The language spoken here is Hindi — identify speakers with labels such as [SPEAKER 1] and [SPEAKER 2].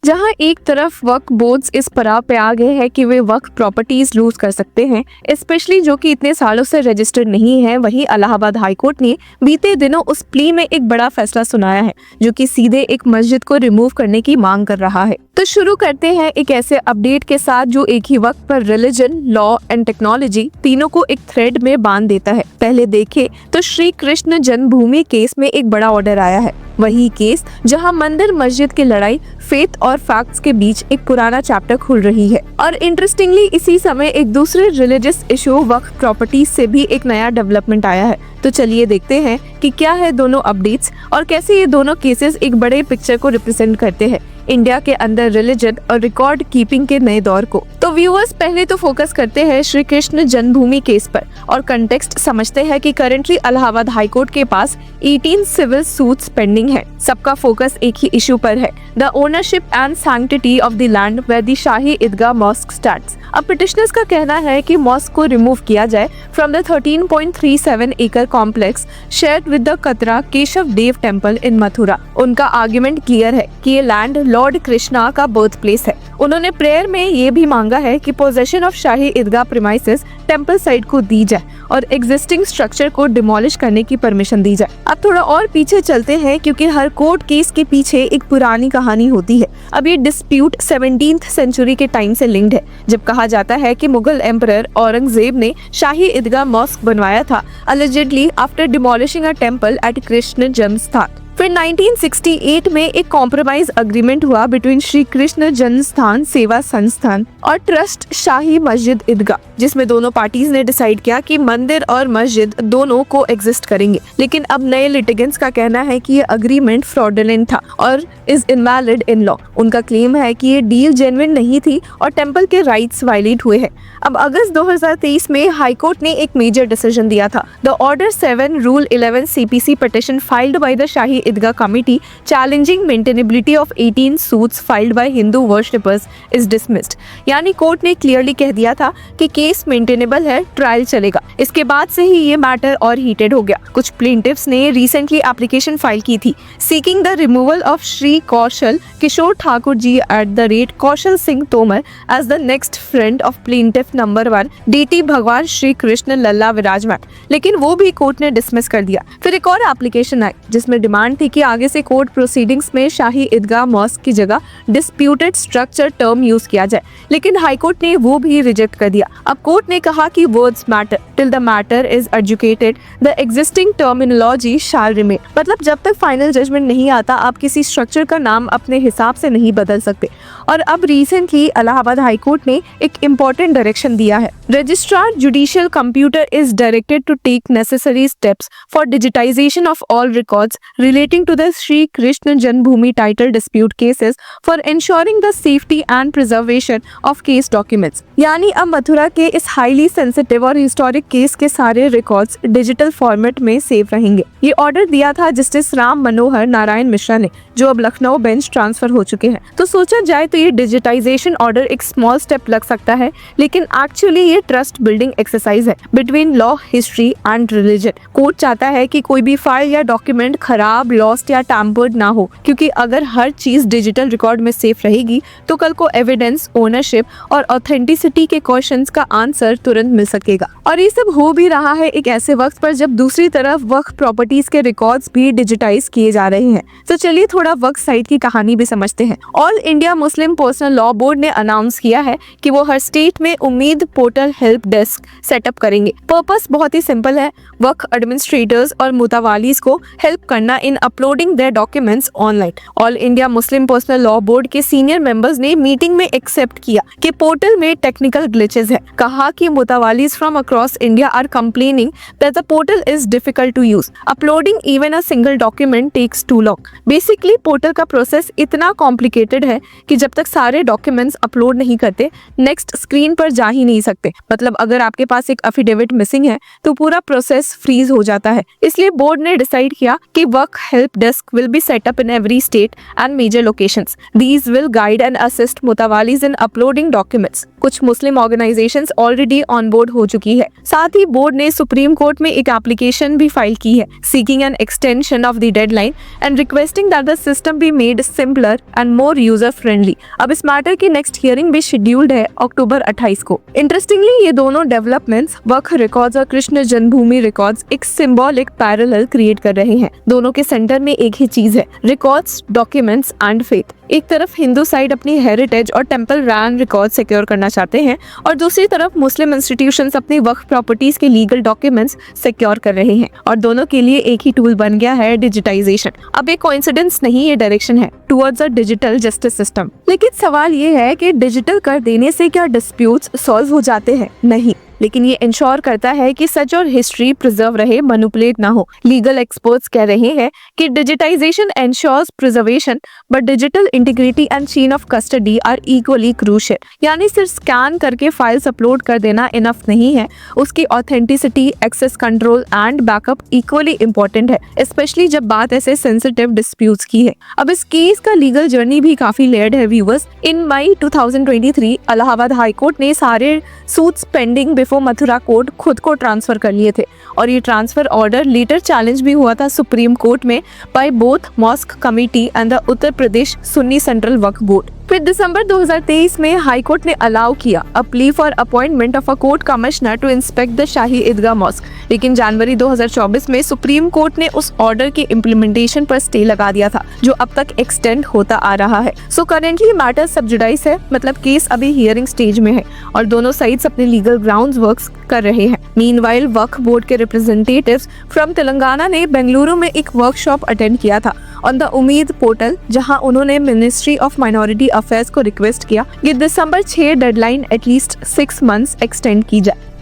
[SPEAKER 1] जहां एक तरफ वक्फ बोर्ड्स इस पड़ाव पे आ गए हैं कि वे वक्फ प्रॉपर्टीज लूज कर सकते हैं, स्पेशली जो कि इतने सालों से रजिस्टर्ड नहीं है, वहीं इलाहाबाद हाई कोर्ट ने बीते दिनों उस प्ली में एक बड़ा फैसला सुनाया है जो कि सीधे एक मस्जिद को रिमूव करने की मांग कर रहा है। तो शुरू करते हैं एक ऐसे अपडेट के साथ जो एक ही वक्त पर रिलीजन, लॉ एंड टेक्नोलॉजी तीनों को एक थ्रेड में बांध देता है। पहले देखें तो श्री कृष्ण जन्मभूमि केस में एक बड़ा ऑर्डर आया है। वही केस जहां मंदिर मस्जिद की लड़ाई फेथ और फैक्ट्स के बीच एक पुराना चैप्टर खुल रही है। और इंटरेस्टिंगली इसी समय एक दूसरे रिलीजियस इशू वक्फ प्रॉपर्टीज से भी एक नया डेवलपमेंट आया है। तो चलिए देखते हैं कि क्या है दोनों अपडेट्स और कैसे ये दोनों केसेस एक बड़े पिक्चर को रिप्रेजेंट करते हैं, इंडिया के अंदर रिलीजन और रिकॉर्ड कीपिंग के नए दौर को। तो व्यूअर्स, पहले तो फोकस करते हैं श्री कृष्ण जन्मभूमि केस पर और कंटेक्स्ट समझते हैं कि करंटली इलाहाबाद हाई कोर्ट के पास 18 सिविल सूट्स पेंडिंग है। सबका फोकस एक ही इशू पर है, the ownership and sanctity of the land where the Shahi Idgah mosque stands. अब पिटिशनर्स का कहना है कि मॉस्क को रिमूव किया जाए फ्रॉम द 13.37 एकड़ कॉम्प्लेक्स शेयर्ड विद द कतरा केशव देव टेम्पल इन मथुरा। उनका आर्गुमेंट क्लियर है कि ये लैंड लॉर्ड कृष्णा का बर्थ प्लेस है। उन्होंने प्रेयर में ये भी मांगा है कि possession of Shahi Idgah premises temple site को दी जाए और एग्जिस्टिंग स्ट्रक्चर को डिमोलिश करने की परमिशन दी जाए। अब थोड़ा और पीछे चलते हैं क्योंकि हर कोर्ट केस के पीछे एक पुरानी कहानी होती है। अब ये डिस्प्यूट 17th सेंचुरी के टाइम से लिंक्ड है, जब कहा जाता है कि मुगल एम्परर औरंगजेब ने शाही ईदगाह मॉस्क बनवाया था allegedly after demolishing a temple at Krishna जन्म स्थान। फिर 1968 में एक कॉम्प्रोमाइज अग्रीमेंट हुआ बिटवीन श्री कृष्ण जन्मस्थान सेवा संस्थान और ट्रस्ट शाही मस्जिद ईदगाह, जिसमें दोनों पार्टीज ने डिसाइड किया कि मंदिर और मस्जिद दोनों को एग्जिस्ट करेंगे। लेकिन अब नए लिटिगेंट्स का कहना है कि ये अग्रीमेंट फ्रॉडुलेंट था और इज इनवैलिड इन लॉ। उनका क्लेम है कि ये डील जेन्युइन नहीं थी और टेम्पल के राइट्स वायलेट हुए हैं। अब अगस्त 2023 में हाई कोर्ट ने एक मेजर डिसीजन दिया था। The order 7 rule 11 CPC petition filed by the Shahi Idgah committee challenging maintainability of 18 suits filed by Hindu worshippers is dismissed. यानी कोर्ट ने क्लियरली कह दिया था कि केस मेंटेनेबल है, ट्रायल चलेगा। इसके बाद से ही ये मैटर और हीटेड हो गया। कुछ प्लेंटिफ्स ने रिसेंटली एप्लीकेशन फाइल की थी seeking the removal of Shri Kaushal Kishore Thakur ji at the rate Kaushal Singh Tomar as the next friend of plaintiff number 1 DT भगवान श्री कृष्ण लल्ला विराजमान, लेकिन वो भी कोर्ट ने डिसमिस कर दिया। फिर एक और एप्लीकेशन आई जिसमें डिमांड थी कि आगे से कोर्ट प्रोसीडिंग्स में शाही ईदगाह मॉस्क की जगह डिस्प्यूटेड स्ट्रक्चर टर्म यूज किया जाए, लेकिन हाई कोर्ट ने वो भी रिजेक्ट कर दिया। अब कोर्ट ने कहा कि words matter till the matter is adjudicated, the existing terminology shall remain. मतलब जब तक फाइनल जजमेंट नहीं आता आप किसी स्ट्रक्चर का नाम अपने हिसाब से नहीं बदल सकते। और अब रिसेंटली इलाहाबाद हाई कोर्ट ने एक इम्पोर्टेंट डायरेक्शन दिया है। Registrar judicial computer is directed to take necessary steps for digitization of all records relating to the Shri Krishna Janmabhoomi title dispute cases for ensuring the safety and preservation of case documents। यानी अब मथुरा के इस हाईली सेंसिटिव और हिस्टोरिक केस के सारे रिकॉर्ड्स डिजिटल फॉर्मेट में सेव रहेंगे। ये ऑर्डर दिया था जस्टिस राम मनोहर नारायण मिश्रा ने, जो अब लखनऊ बेंच ट्रांसफर हो चुके हैं। तो सोचा जाए तो ये डिजिटाइजेशन ऑर्डर एक स्मॉल स्टेप लग सकता है, लेकिन एक्चुअली ये ट्रस्ट बिल्डिंग एक्सरसाइज है between law, history and religion. Court चाहता है कि कोई भी फाइल या डॉक्यूमेंट खराब, लॉस्ट या टैम्पर्ड ना हो, क्योंकि अगर हर चीज डिजिटल रिकॉर्ड में सेफ रहेगी तो कल को एविडेंस, ओनरशिप और ऑथेंटिसिटी के क्वेश्चंस का आंसर तुरंत मिल सकेगा। और ये सब हो भी रहा है एक ऐसे वक्त पर जब दूसरी तरफ वक्फ प्रॉपर्टीज के रिकॉर्ड्स भी डिजिटाइज किए जा रहे हैं। तो चलिए थोड़ा वक्फ साइट की कहानी भी समझते हैं। All India Muslim personal law board ने अनाउंस किया है कि वो हर स्टेट में उम्मीद पोर्टल हेल्प डेस्क सेटअप करेंगे। पर्पस बहुत ही सिंपल है, वक्फ एडमिनिस्ट्रेटर्स और मुतावालीज को हेल्प करना in uploading their documents online. All India Muslim personal law board के सीनियर मेंबर्स ने मीटिंग में एक्सेप्ट किया कि पोर्टल में टेक्निकल ग्लिचेस है। कहा कि मुतावालीज from across India are complaining that the portal is difficult to use, uploading even a single document takes too long. Basically portal का प्रोसेस इतना कॉम्प्लिकेटेड है कि जब तक सारे डॉक्यूमेंट्स अपलोड नहीं करते नेक्स्ट स्क्रीन पर जा ही नहीं सकते। मतलब अगर आपके पास एक एफिडेविट मिसिंग है तो पूरा प्रोसेस फ्रीज हो जाता है। इसलिए बोर्ड ने डिसाइड किया कि Waqf help desk will be set up in every state and major locations. These will guide and assist mutawalis in uploading documents. कुछ मुस्लिम ऑर्गेनाइजेशंस ऑलरेडी ऑन बोर्ड हो चुकी है। साथ ही बोर्ड ने सुप्रीम कोर्ट में एक एप्लीकेशन भी फाइल की है, seeking an extension of the deadline and requesting that the system be made simpler and more user friendly. अब इस मैटर की नेक्स्ट हियरिंग भी शेड्यूल्ड है अक्टूबर 28 को। इंटरेस्टिंगली ये दोनों डेवलपमेंट्स वक्फ रिकॉर्ड्स और कृष्ण जन्मभूमि रिकॉर्ड्स एक सिंबॉलिक पैरेलल क्रिएट कर रहे हैं। दोनों के सेंटर में एक ही चीज है, रिकॉर्ड्स, डॉक्यूमेंट्स एंड फेथ। एक तरफ हिंदू साइड अपनी हेरिटेज और टेंपल लैंड रिकॉर्ड सिक्योर करना चाहते हैं और दूसरी तरफ मुस्लिम इंस्टीट्यूशंस अपनी वक्फ प्रॉपर्टीज के लीगल डॉक्यूमेंट्स सिक्योर कर रहे हैं और दोनों के लिए एक ही टूल बन गया है डिजिटाइजेशन। अब एक कोइंसिडेंस नहीं, ये डायरेक्शन है towards a digital justice system. लेकिन सवाल ये है कि डिजिटल कर देने से क्या डिस्प्यूट्स सॉल्व हो जाते हैं? नहीं, लेकिन ये इंश्योर करता है कि सच और हिस्ट्री प्रिजर्व रहे, मैनिपुलेट ना हो। लीगल एक्सपर्ट्स कह रहे हैं कि digitisation ensures preservation but digital integrity and chain of custody are equally crucial. यानी सिर्फ स्कैन करके फाइल्स अपलोड कर देना इनफ नहीं है, उसकी authenticity, access control and backup equally important है, स्पेशली जब बात ऐसे सेंसिटिव डिस्प्यूट्स की है। अब इस केस का लीगल जर्नी भी काफी लेयर्ड है व्यूअर्स। इन मई 2023 इलाहाबाद हाई कोर्ट ने सारे suits pending before Mathura court खुद को ट्रांसफर कर लिए थे और ये ट्रांसफर ऑर्डर लेटर चैलेंज भी हुआ था सुप्रीम कोर्ट में by both mosque committee and the Uttar Pradesh Sunni central Waqf board. फिर दिसंबर 2023 में हाई कोर्ट ने अलाउ किया a plea for appointment of a court commissioner to inspect the Shahi Idgah mosque, लेकिन जनवरी 2024 में सुप्रीम कोर्ट ने उस ऑर्डर के इम्प्लीमेंटेशन पर स्टे लगा दिया था जो अब तक एक्सटेंड होता आ रहा है। सो करेंटली मैटर सब जुडाइज है, मतलब केस अभी हियरिंग स्टेज में है और दोनों साइड्स अपने लीगल ग्राउंड्स वर्क्स कर रहे हैं। मीनवाइल वक्फ बोर्ड के रिप्रेजेंटेटिव्स फ्रॉम तेलंगाना ने बेंगलुरु में एक वर्कशॉप अटेंड किया था ऑन द उम्मीद पोर्टल, जहां उन्होंने मिनिस्ट्री ऑफ माइनॉरिटी अफेयर्स को रिक्वेस्ट किया कि दिसंबर 6 डेडलाइन एटलीस्ट 6 मंथ्स एक्सटेंड की जाए।